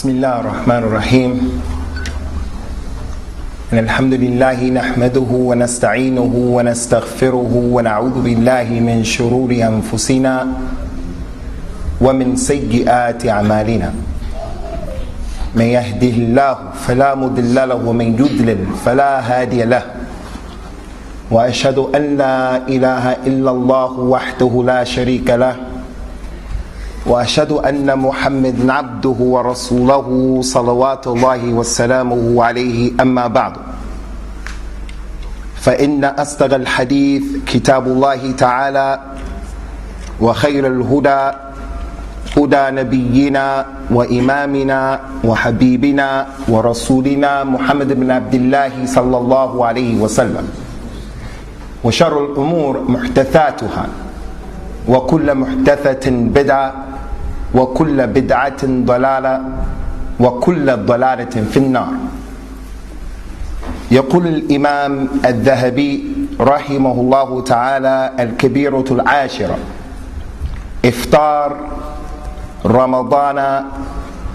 بسم الله الرحمن الرحيم إن الحمد لله نحمده ونستعينه ونستغفره ونعوذ بالله من شرور أنفسنا ومن سيئات أعمالنا من يهده الله فلا مضل له ومن يضلل فلا هادي له وأشهد أن لا إله إلا الله وحده لا شريك له وأشهد أن محمدًا عبده ورسوله صلوات الله وسلامه عليه أما بعد فإن أصدق الحديث كتاب الله تعالى وخير الهدى هدى نبينا وإمامنا وحبيبنا ورسولنا محمد بن عبد الله صلى الله عليه وسلم وشر الأمور محدثاتها وكل محدثة بدعة وكل بدعة ضلالة وكل ضلالة في النار. يقول الإمام الذهبي رحمه الله تعالى الكبيرة العاشرة: إفطار رمضان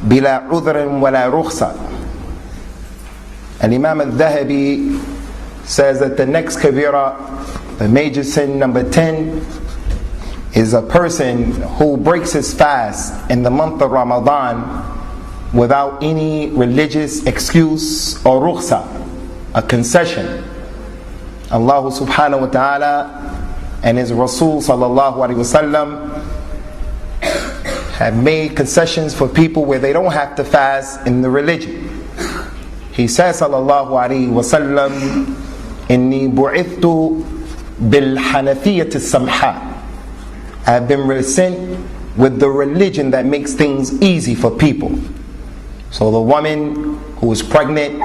بلا عذر ولا رخصة. Imam al-Dhahabi says that the next kabira, the major sin number 10, is a person who breaks his fast in the month of Ramadan without any religious excuse or rukhsa, a concession. Allah subhanahu wa ta'ala and His Rasul sallallahu alaihi wasallam have made concessions for people where they don't have to fast in the religion. He says sallallahu alaihi wasallam, inni bu'ithtu bil hanafiyyati samha. I have been sent with the religion that makes things easy for people. So the woman who is pregnant,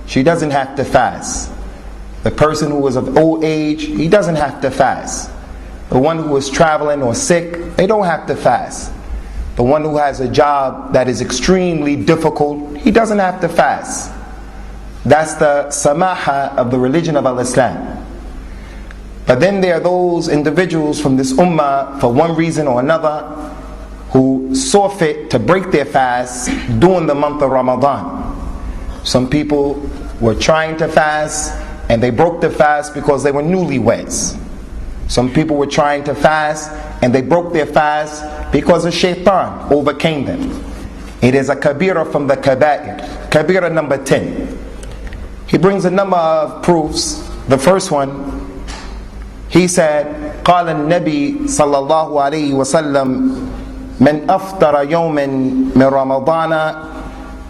she doesn't have to fast. The person who is of old age, he doesn't have to fast. The one who is traveling or sick, they don't have to fast. The one who has a job that is extremely difficult, he doesn't have to fast. That's the samaha of the religion of Al-Islam. But then there are those individuals from this ummah, for one reason or another, who saw fit to break their fast during the month of Ramadan. Some people were trying to fast and they broke the fast because they were newlyweds. Some people were trying to fast and they broke their fast because a shaitan overcame them. It is a kabira from the kaba'ir. Kabira number 10. He brings a number of proofs. The first one, he said, قال النبي صلى الله عليه وسلم من أفطر يوما من رمضان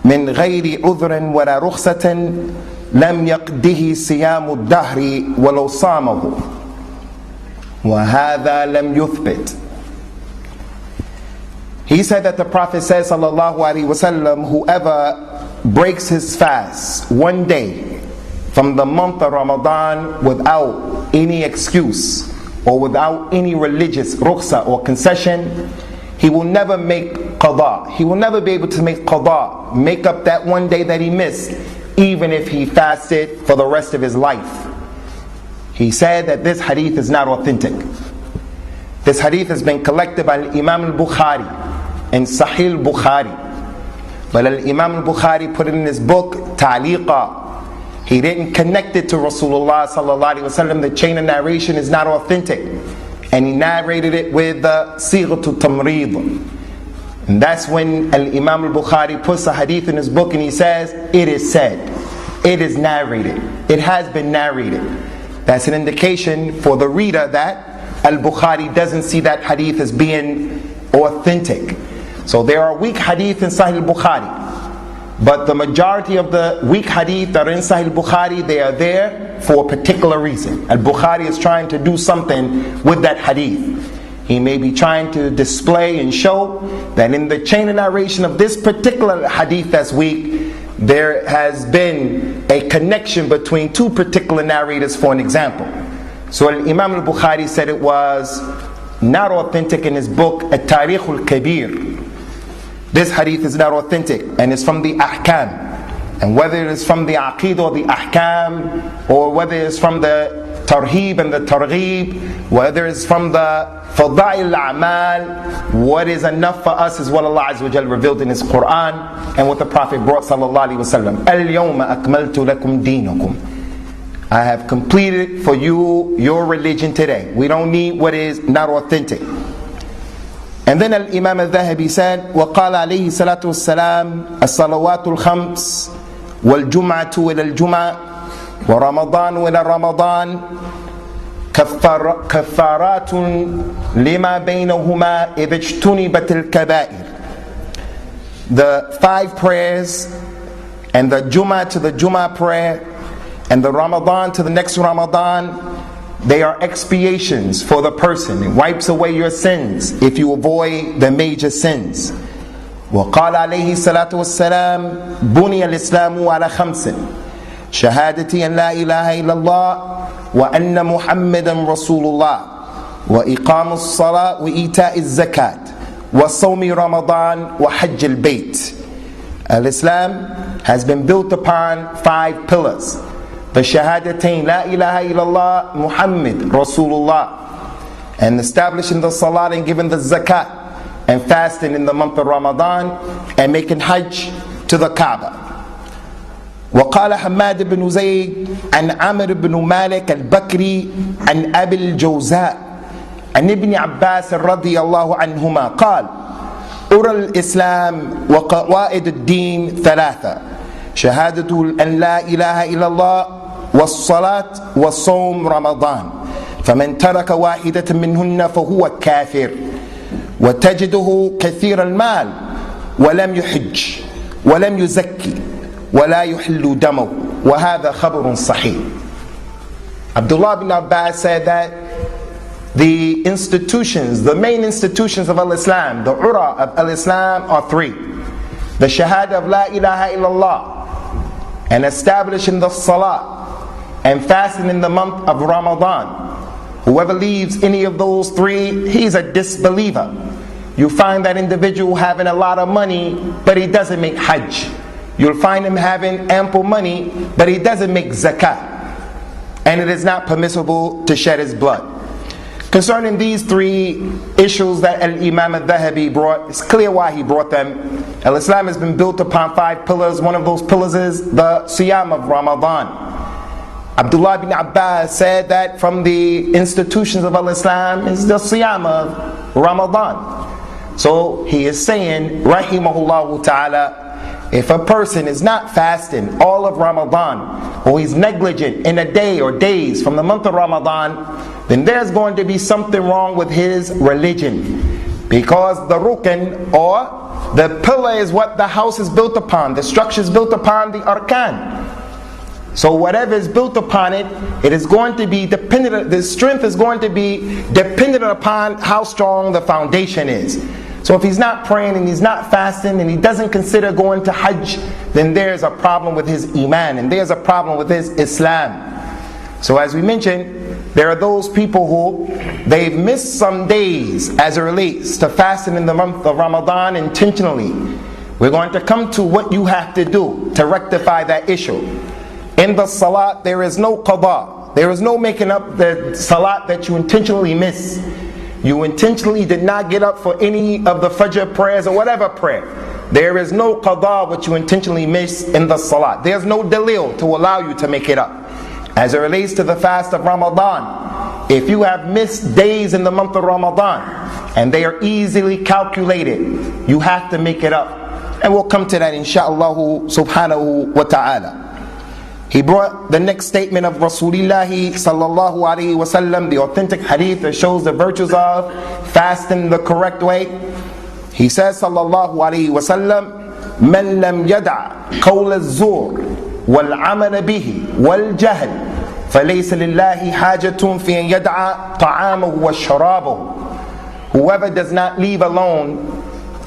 من غير عذر ولا رخصة لم يقده صيام الدهر ولو صامه وهذا لم يثبت. He said that the Prophet says sallallahu alaihi wasallam, whoever breaks his fast one day from the month of Ramadan without any excuse or without any religious rukhsa or concession, he will never make qada. He will never be able to make qada, make up that one day that he missed, even if he fasted for the rest of his life. He said that this hadith is not authentic. This hadith has been collected by Imam al-Bukhari in Sahih al-Bukhari. But Imam al-Bukhari put it in his book, Ta'liqa. He didn't connect it to Rasulullah sallallahu alaihi wasallam. The chain of narration is not authentic, and he narrated it with the sighatul tamrid. And that's when Imam al-Bukhari puts a hadith in his book and he says, it is said, it is narrated, it has been narrated. That's an indication for the reader that al-Bukhari doesn't see that hadith as being authentic. So there are weak hadith in Sahih al-Bukhari, but the majority of the weak hadith that are in Sahih al-Bukhari, they are there for a particular reason. Al-Bukhari is trying to do something with that hadith. He may be trying to display and show that in the chain of narration of this particular hadith that's weak, there has been a connection between two particular narrators, for an example. So Imam al-Bukhari said it was not authentic in his book, At-Tarikh al-Kabir. This hadith is not authentic and it's from the ahkam. And whether it is from the aqeedah or the ahkam, or whether it's from the tarheeb and the targheeb, whether it's from the fada'il al-a'mal, what is enough for us is what Allah Azza wa Jal revealed in His Quran and what the Prophet brought sallallahu alaihi wasallam. Al-yawma akmaltu lakum dinakum. I have completed for you your religion today. We don't need what is not authentic. And then Al-Imam Al-Dhahabi said, وَقَالَ عَلَيْهِ الصَّلَاةُ وَالسَّلَامُ الصَّلَوَاتُ الْخَمْسِ وَالْجُمْعَةُ إِلَى الْجُمْعَةِ وَرَمَضَانُ إِلَى رَمَضَانِ كفارات لما بينهما إذا اجتنبت الكبائر. The 5 prayers and the Jummah to the Jummah prayer and the Ramadan to the next Ramadan, they are expiations for the person. It wipes away your sins if you avoid the major sins. وقال عليه الصلاة والسلام بني الإسلام على 5: شهادتي أن لا إله إلا الله وأن محمدا رسول الله وإقام الصلاة وإيتاء الزكاة وصوم رمضان وحج البيت. Al-Islam has been built upon 5 pillars. The Shahadatain, La ilaha illallah, Muhammad Rasulullah, and establishing the Salat and giving the Zakat, and fasting in the month of Ramadan, and making Hajj to the Kaaba. وقال حماد بن زيد عن عمرو بن مالك البكري عن أبي الجوزاء عن ابن عباس رضي الله عنهما قال: أرى الإسلام وقواعد الدين 3: شهادة أن لا إله إلا الله والصلاة وصوم رمضان، فمن ترك واحدة منهن فهو كافر. وتجده كثير المال ولم يحج ولم يزكي ولا يحل دمه، وهذا خبر صحيح. Abdullah bin Abbas said that the institutions, the main institutions of Al-Islam, the ura of Al-Islam are 3: the shahada of La ilaha illallah, and establishing the salah, and fasting in the month of Ramadan. Whoever leaves any of those 3, he's a disbeliever. You find that individual having a lot of money, but he doesn't make hajj. You'll find him having ample money, but he doesn't make zakat. And it is not permissible to shed his blood. Concerning these 3 issues that Al-Imam Al-Dhahabi brought, it's clear why he brought them. Al-Islam has been built upon 5 pillars. One of those pillars is the Siyam of Ramadan. Abdullah bin Abbas said that from the institutions of Al-Islam is the Siyam of Ramadan. So he is saying, rahimahullah ta'ala, if a person is not fasting all of Ramadan, or he's negligent in a day or days from the month of Ramadan, then there's going to be something wrong with his religion. Because the rukn, or the pillar, is what the house is built upon. The structure is built upon the arkan. So whatever is built upon it, it is going to be dependent, the strength is going to be dependent upon how strong the foundation is. So if he's not praying and he's not fasting and he doesn't consider going to Hajj, then there's a problem with his Iman and there's a problem with his Islam. So as we mentioned, there are those people who they've missed some days as it relates to fasting in the month of Ramadan intentionally. We're going to come to what you have to do to rectify that issue. In the Salat, there is no qada. There is no making up the Salat that you intentionally miss. You intentionally did not get up for any of the Fajr prayers or whatever prayer. There is no qada what you intentionally miss in the Salat. There's no dalil to allow you to make it up. As it relates to the fast of Ramadan, if you have missed days in the month of Ramadan and they are easily calculated, you have to make it up. And we'll come to that insha'Allah subhanahu wa ta'ala. He brought the next statement of Rasulullah sallallahu alaihi wasallam, the authentic hadith that shows the virtues of fasting the correct way. He says sallallahu alaihi wasallam, "Man lam yada' qawl az-zur wal 'amal bihi wal jahl, falaysa lillahi hajatun fi an yada'a ta'amahu wa sharabahu." Whoever does not leave alone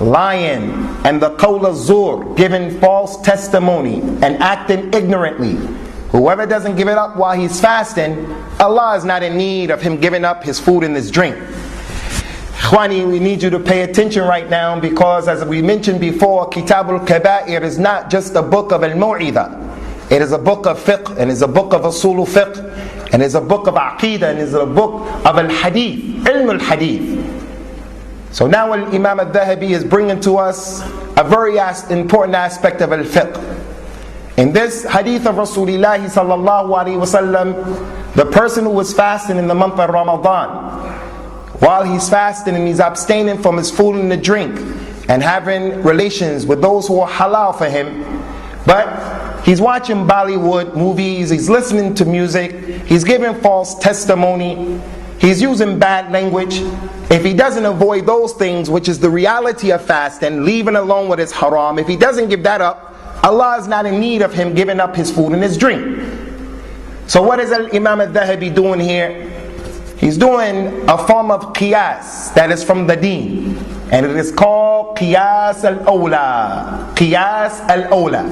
lying and the qawl az-zur, giving false testimony and acting ignorantly, whoever doesn't give it up while he's fasting, Allah is not in need of him giving up his food and his drink. Khwani, we need you to pay attention right now, because as we mentioned before, Kitab al-Kaba'ir is not just a book of al-Mu'idha. It is a book of fiqh, and it's a book of usul fiqh, and it's a book of Aqeedah, and it's a book of Al-Hadith, Ilm Al-Hadith. So now Imam Al-Dhahabi is bringing to us a very important aspect of Al-Fiqh. In this hadith of Rasulullah sallallahu alaihi wasallam, the person who was fasting in the month of Ramadan, while he's fasting and he's abstaining from his food and the drink, and having relations with those who are halal for him, but he's watching Bollywood movies, he's listening to music, he's giving false testimony, he's using bad language. If he doesn't avoid those things, which is the reality of fasting, leaving alone what is haram, if he doesn't give that up, Allah is not in need of him giving up his food and his drink. So what is Imam Al-Dhahabi doing here? He's doing a form of qiyas that is from the deen, and it is called qiyas al-awla. Qiyas al-awla.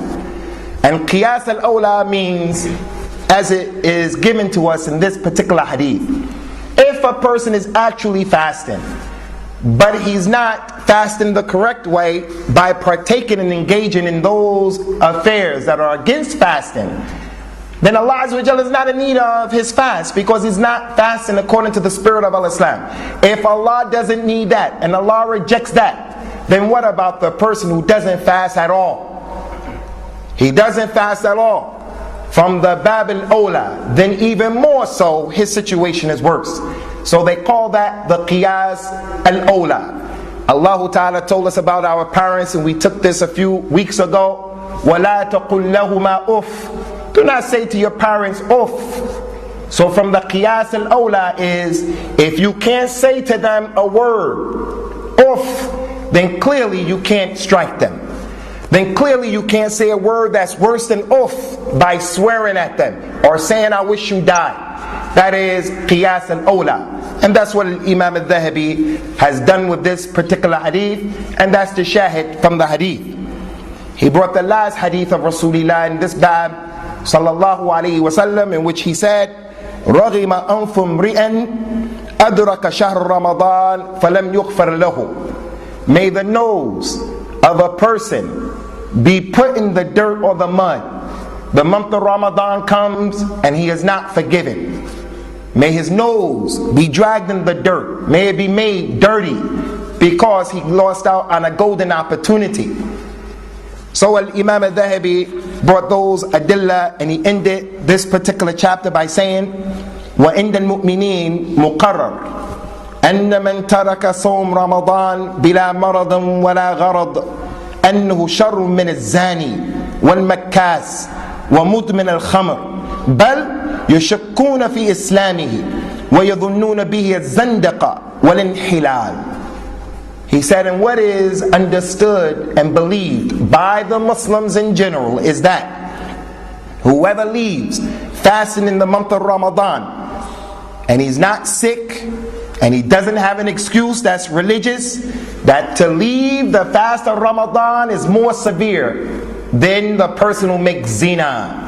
And qiyas al-awla means, as it is given to us in this particular hadith, if a person is actually fasting, but he's not fasting the correct way by partaking and engaging in those affairs that are against fasting, then Allah Azza wa Jalla is not in need of his fast, because he's not fasting according to the spirit of Islam. If Allah doesn't need that and Allah rejects that, then what about the person who doesn't fast at all? He doesn't fast at all. From the Bab al-Awla, then even more so, his situation is worse. So they call that the Qiyas al-Awla. Allah Ta'ala told us about our parents, and we took this a few weeks ago. وَلَا تَقُلْ لَهُمَا أُفْ. Do not say to your parents, uff. So from the Qiyas al-Awla is, if you can't say to them a word, uff, then clearly you can't strike them. Then clearly you can't say a word that's worse than uff by swearing at them or saying I wish you died. That is Qiyas al-Awla. And that's what Imam Al-Dhahabi has done with this particular hadith, and that's the shahid from the hadith. He brought the last hadith of Rasulullah in this bab, sallallahu alayhi wasallam, in which he said, رَغِمَ أَنْفُ امْرِئًا أَدْرَكَ شَهْرَ رَمَضَانَ فَلَمْ يُغْفَرْ لَهُ. May the nose of a person be put in the dirt or the mud. The month of Ramadan comes and he is not forgiven. May his nose be dragged in the dirt. May it be made dirty because he lost out on a golden opportunity. So Imam Al-Dhahabi brought those adillah, and he ended this particular chapter by saying, وَإِنَّ الْمُؤْمِنِينَ مُقَرَّرٌ أَنَّ مَنْ تَرَكَ صَوْمَ رَمَضَانَ بِلَا مَرَضٍ وَلَا غَرَضٍ أنه شر من الزاني والمكاس ومدمن الخمر بل يشكون في إسلامه ويظنون به الزندقة والانحلال. He said, and what is understood and believed by the Muslims in general is that whoever leaves fasting in the month of Ramadan and he's not sick and he doesn't have an excuse that's religious, that to leave the fast of Ramadan is more severe than the person who makes zina.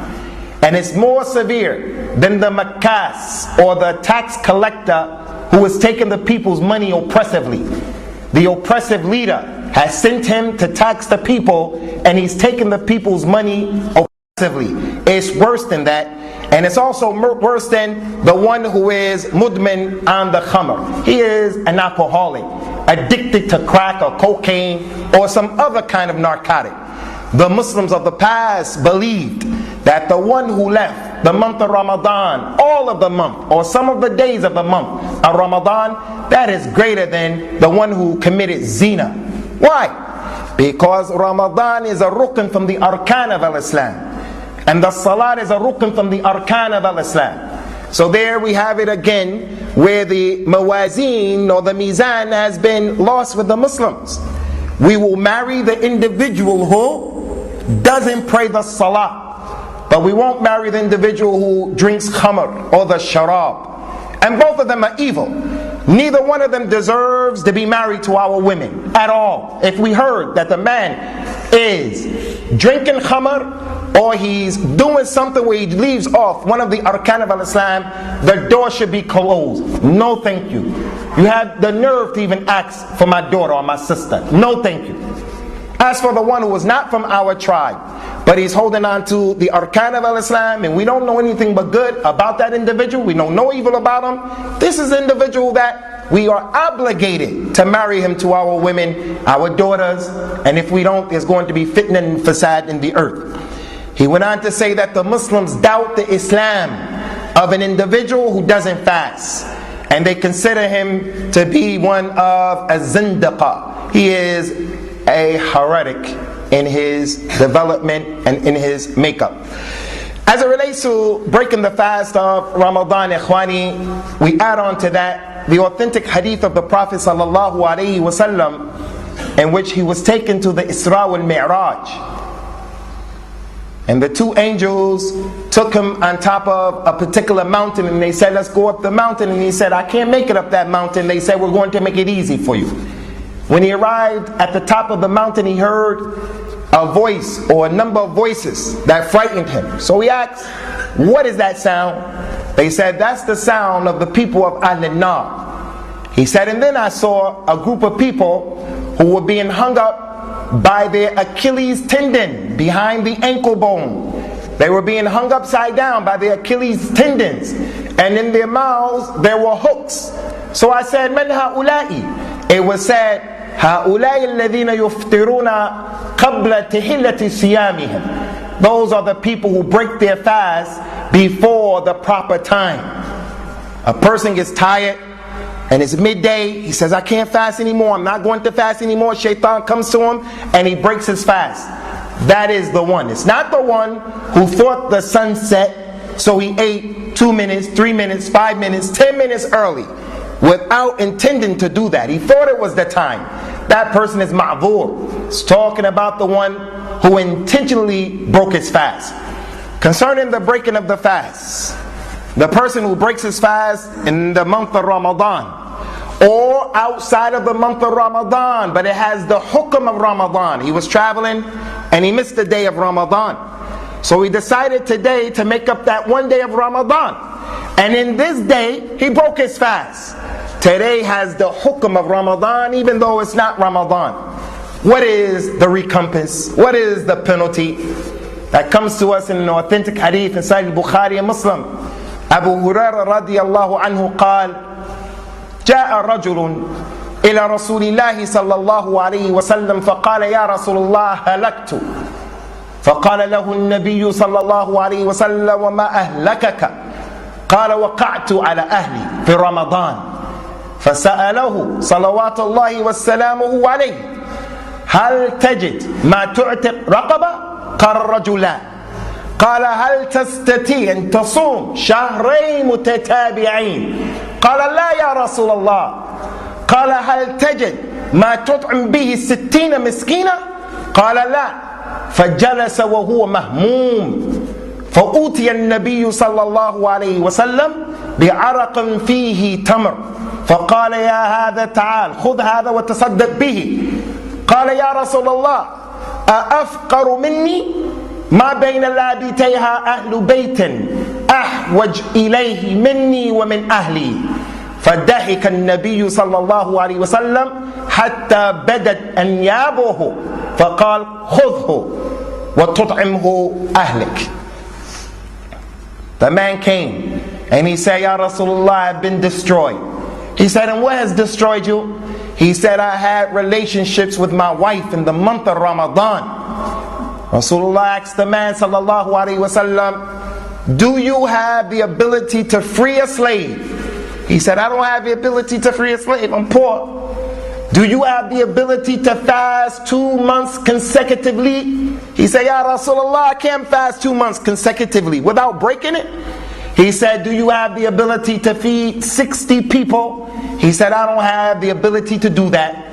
And it's more severe than the makas, or the tax collector who is taking the people's money oppressively. The oppressive leader has sent him to tax the people, and he's taking the people's money oppressively. It's worse than that. And it's also worse than the one who is mudmin on the khamr. He is an alcoholic, addicted to crack or cocaine or some other kind of narcotic. The Muslims of the past believed that the one who left the month of Ramadan, all of the month, or some of the days of the month of Ramadan, that is greater than the one who committed zina. Why? Because Ramadan is a rukn from the arkan of al-Islam. And the salat is a rukn from the arkan of al-Islam. So there we have it again, where the mawazin or the mizan has been lost with the Muslims. We will marry the individual who doesn't pray the salah, but we won't marry the individual who drinks khamr or the sharab. And both of them are evil. Neither one of them deserves to be married to our women at all. If we heard that the man is drinking khamr, or he's doing something where he leaves off one of the arkan of al-Islam, the door should be closed. No thank you. You have the nerve to even ask for my daughter or my sister. No thank you. As for the one who is not from our tribe, but he's holding on to the arkan of al-Islam, and we don't know anything but good about that individual, we know no evil about him, this is an individual that we are obligated to marry him to our women, our daughters, and if we don't, there's going to be fitna and fasad in the earth. He went on to say that the Muslims doubt the Islam of an individual who doesn't fast, and they consider him to be one of a zindaqa. He is a heretic in his development and in his makeup. As it relates to breaking the fast of Ramadan, ikhwani, we add on to that the authentic hadith of the Prophet sallallahu alaihi wasallam, in which he was taken to the Isra wal Mi'raj, and the two angels took him on top of a particular mountain, and they said, let's go up the mountain, and he said, I can't make it up that mountain. They said, we're going to make it easy for you. When he arrived at the top of the mountain, he heard a voice or a number of voices that frightened him. So he asked, what is that sound? They said, that's the sound of the people of Al-Nar. He said, and then I saw a group of people who were being hung up by their Achilles tendon behind the ankle bone. They were being hung upside down by their Achilles tendons, and in their mouths there were hooks. So I said, Man ha'ula'i? It was said, ha'ula'i alladhina yuftiruna qabla tahillati siyamihim. Those are the people who break their fast before the proper time. A person gets tired and it's midday, he says, I can't fast anymore, I'm not going to fast anymore. Shaitan comes to him and he breaks his fast. That is the one. It's not the one who thought the sun set, so he ate 2 minutes, 3 minutes, 5 minutes, 10 minutes early without intending to do that. He thought it was the time. That person is ma'dhur. It's talking about the one who intentionally broke his fast. Concerning the breaking of the fast, the person who breaks his fast in the month of Ramadan or outside of the month of Ramadan, but it has the hukm of Ramadan. He was traveling and he missed the day of Ramadan. So he decided today to make up that one day of Ramadan. And in this day, he broke his fast. Today has the hukm of Ramadan, even though it's not Ramadan. What is the recompense? What is the penalty? That comes to us in an authentic hadith inside Bukhari and Muslim. Abu Hurairah radiyallahu anhu قال جاء رجل إلى رسول الله صلى الله عليه وسلم فقال يا رسول الله هلكت فقال له النبي صلى الله عليه وسلم وما أهلكك قال وقعت على أهلي في رمضان فسأله صلوات الله وسلامه عليه هل تجد ما تعتق رقبة؟ قال الرجل لا. قال هل تستطيع أن تصوم شهرين متتابعين؟ قال لا يا رسول الله. قال هل تجد ما تطعم به 60 مسكينا؟ قال لا. فجلس وهو مهموم فأوتي النبي صلى الله عليه وسلم بعرق فيه تمر فقال يا هذا تعال خذ هذا وتصدق به. قال يا رسول الله أأفقر مني؟ ما بين لابتيها أهل بيت أحوج إليه مني ومن أهلي. فضحك النبي صلى الله عليه وسلم حتى بدت أنيابه فقال خذه وتطعمه أهلك. The man came and he said, Ya Rasulullah, I've been destroyed. He said, and what has destroyed you? He said, I had relationships with my wife in the month of Ramadan. Rasulullah asked the man sallallahu alaihi wasallam, do you have the ability to free a slave? He said, I don't have the ability to free a slave, I'm poor. Do you have the ability to fast 2 months consecutively? He said, Ya Rasulullah, I can't fast 2 months consecutively without breaking it. He said, do you have the ability to feed 60 people? He said, I don't have the ability to do that.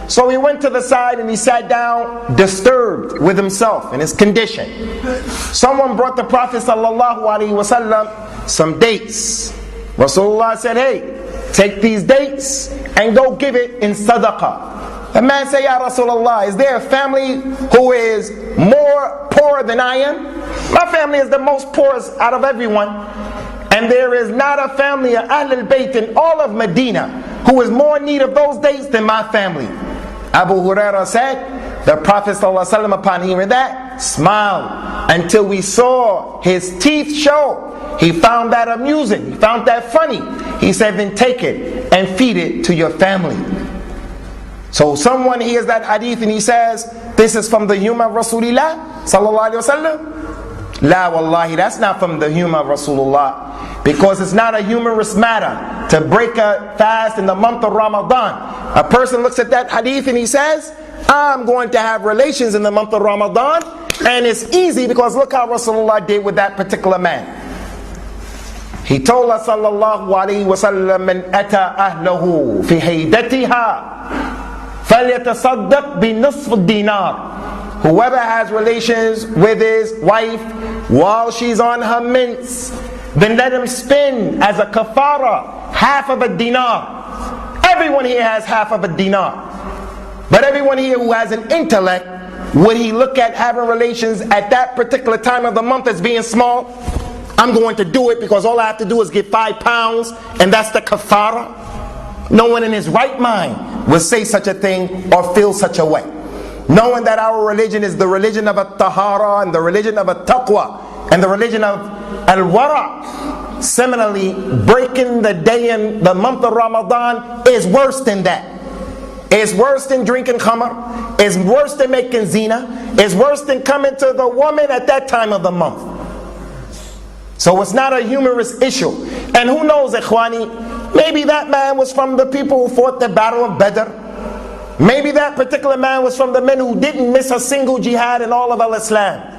So he went to the side and he sat down, disturbed with himself and his condition. Someone brought the Prophet ﷺ some dates. Rasulullah said, hey, take these dates and go give it in sadaqah. The man said, Ya Rasulullah, is there a family who is more poor than I am? My family is the most poorest out of everyone. And there is not a family of Ahl al-Bayt in all of Medina who is more in need of those dates than my family. Abu Hurairah said, the Prophet ﷺ upon hearing that, smiled until we saw his teeth show. He found that amusing. He found that funny. He said, then take it and feed it to your family. So someone hears that hadith and he says, this is from the human Rasulullah sallallahu alaihi wasallam. La wallahi, that's not from the human Rasulullah, because it's not a humorous matter to break a fast in the month of Ramadan. A person looks at that hadith and he says, I'm going to have relations in the month of Ramadan, and it's easy because look how Rasulullah did with that particular man. He told us sallallahu alaihi wasallam, man ata ahlahu fi haydatiha falyatasaddaq bi nisf dinar. Whoever has relations with his wife while she's on her mints, then let him spend as a kafara half of a dinar. Everyone here has half of a dinar. But everyone here who has an intellect, would he look at having relations at that particular time of the month as being small? I'm going to do it because all I have to do is get 5 pounds and that's the kafara. No one in his right mind will say such a thing or feel such a way. Knowing that our religion is the religion of at-tahara and the religion of at-taqwa and the religion of al-wara. Similarly, breaking the day in the month of Ramadan is worse than that. It's worse than drinking khamr. It's worse than making zina. It's worse than coming to the woman at that time of the month. So it's not a humorous issue. And who knows, ikhwani, maybe that man was from the people who fought the battle of Badr. Maybe that particular man was from the men who didn't miss a single jihad in all of al-Islam.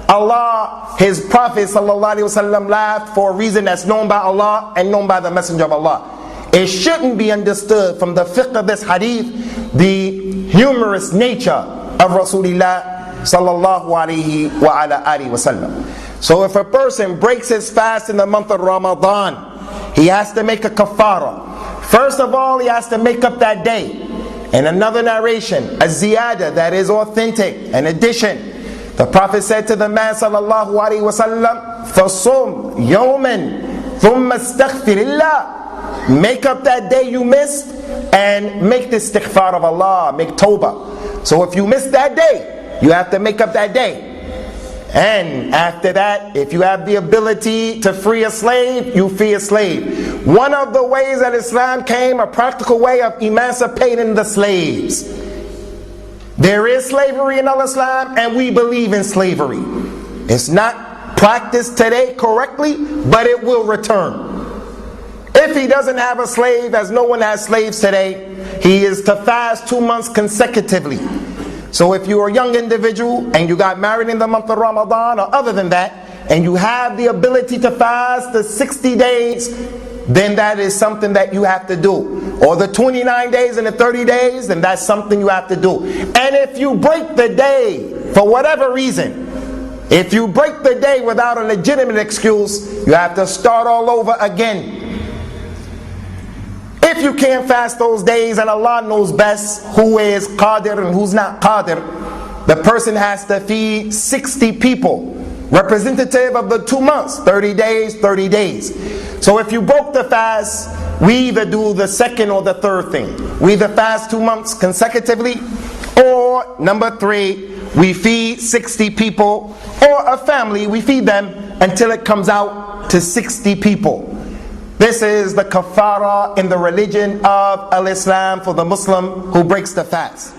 Allah, His Prophet sallallahu alaihi wasallam laughed for a reason that's known by Allah and known by the Messenger of Allah. It shouldn't be understood from the fiqh of this hadith the humorous nature of Rasulullah sallallahu alaihi wa ala alihi wasallam. So if a person breaks his fast in the month of Ramadan, he has to make a kafara. First of all, he has to make up that day. In another narration, a ziyada that is authentic, an addition, the Prophet said to the man sallallahu alaihi wasallam, "Fasum yawman thumma astaghfirillah." Make up that day you missed and make the istighfar of Allah, make tawbah. So if you missed that day, you have to make up that day. And after that, if you have the ability to free a slave, you free a slave. One of the ways that Islam came, a practical way of emancipating the slaves. There is slavery in Islam, and we believe in slavery. It's not practiced today correctly, but it will return. If he doesn't have a slave, as no one has slaves today, he is to fast 2 months consecutively. So if you're a young individual and you got married in the month of Ramadan or other than that, and you have the ability to fast the 60 days, then that is something that you have to do. Or the 29 days and the 30 days, then that's something you have to do. And if you break the day for whatever reason, if you break the day without a legitimate excuse, you have to start all over again. If you can't fast those days, and Allah knows best who is qadir and who's not qadir, the person has to feed 60 people, representative of the 2 months, 30 days, 30 days. So if you broke the fast, we either do the second or the third thing. We either fast 2 months consecutively, or number 3, we feed 60 people, or a family, we feed them until it comes out to 60 people. This is the kafara in the religion of al-Islam for the Muslim who breaks the fast.